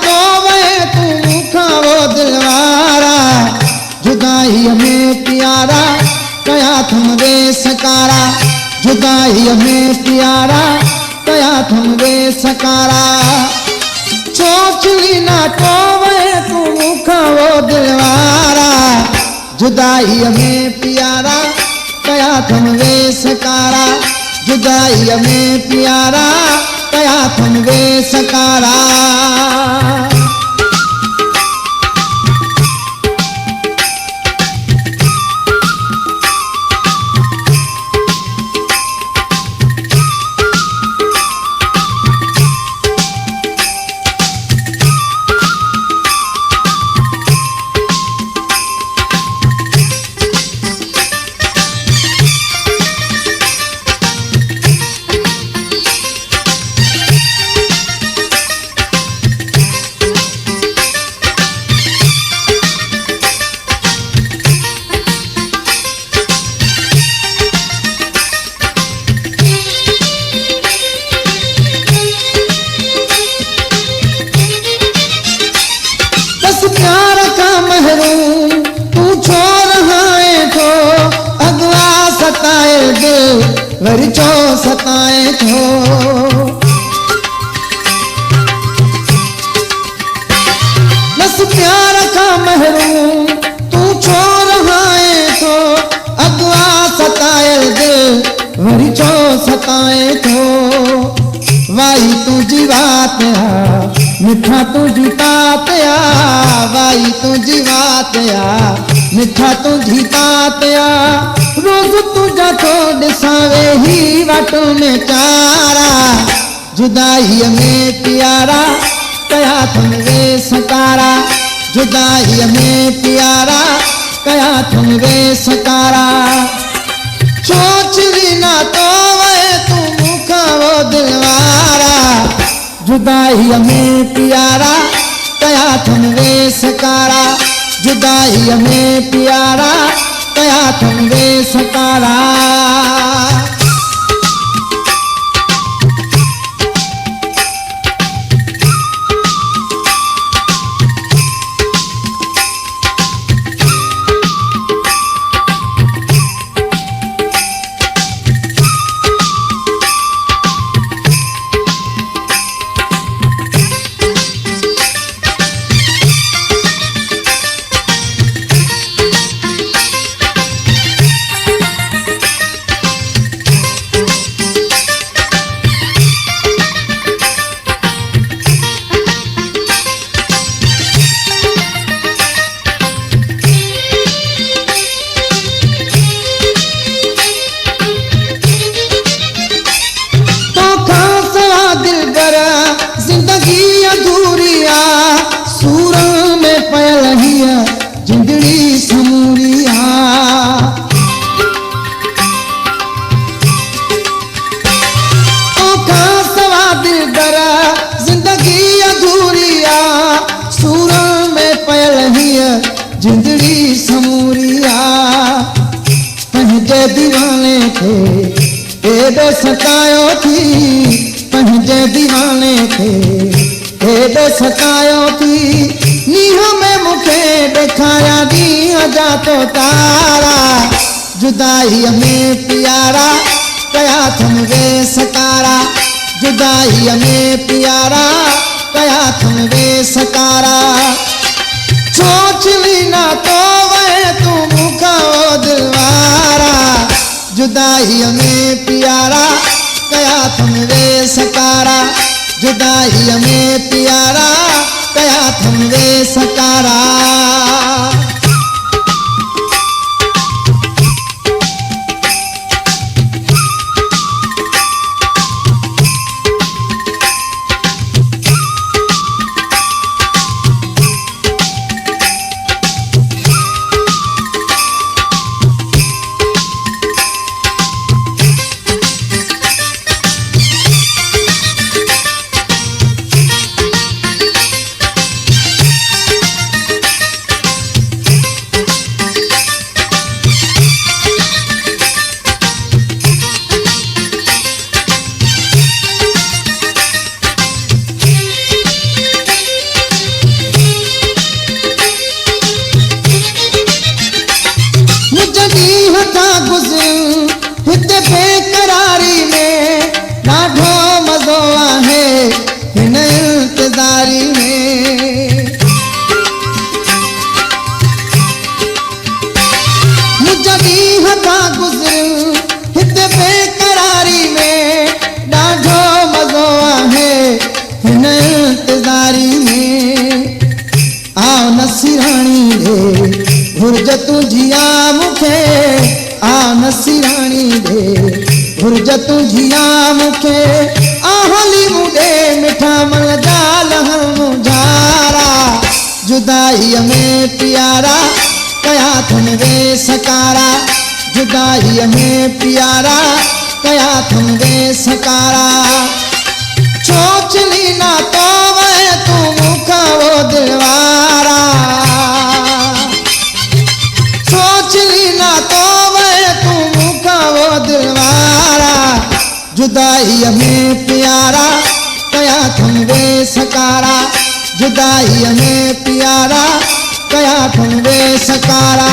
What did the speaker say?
तो वे तू मुखा वो दिलवारा जुदाई में प्यारा कया थम वे सकारा जुदाई में प्यारा कया थम वे सकारा सोचली ना तो वे तू मुखा वो दिलवारा जुदाई में प्यारा कया थम वे सकारा जुदाई में प्यारा कया थम वे सकारा प्यार का महरूम तू छोड़ है तो अगवा सताए दिल वरचो सताए तो बस प्यार का महरूम तू छोड़ है तो अगवा सताए दिल वरचो सताए तो वाई तुझी बात मिठा तुझी तात वाई तुझी बात मिठा तुझी तात रोज तुझा तो ॾिसावे ही वाटो में चारा जुदाई में प्यारा कया थम वे सकारा जुदाई में प्यारा कया थम वे सकारा सोचली ना तो वे तू मुखा वो दिलवारा जुदाई में प्यारा कया थम वे सकारा जुदाई में प्यारा कया थम वे सकारा जिंदगी अधूरिया सूर में पयलहिया जिंदड़ी समूरिया तो का सवा दिल डरा जिंदगी अधूरिया सूर में पयलहिया जिंदड़ी समूरिया पंहिंजे दीवाने थे एॾो सतायो थी पंहिंजे दीवाने थे एॾो सतायो थी नीह में मूंखे ॾेखारिया ॾींहं जा तो तारा जुदाई में प्यारा कया थम वे सकारा जुदाई में प्यारा कया थम वे सकारा सोचली ना तो वे तू मुखा वो दिलवारा जुदाई में प्यारा कया थम वे सकारा जुदाई में प्यारा कया थम वे सकारा घुर्ज तुझिया मुखे आन सिराणी दे घुर्ज तुझिया मुखे आहली मुडे मिठा मन जाल मुझारा जुदाई में प्यारा कया थन वे सकारा जुदाई में प्यारा कया थन वे सकारा सोचली ना तो वह तू मुखा वो दिलवारा सोचली ना तो वह तू मुखा वो दिलवारा जुदाई में प्यारा कया थन वे सकारा जुदाई में प्यारा कया थन वे सकारा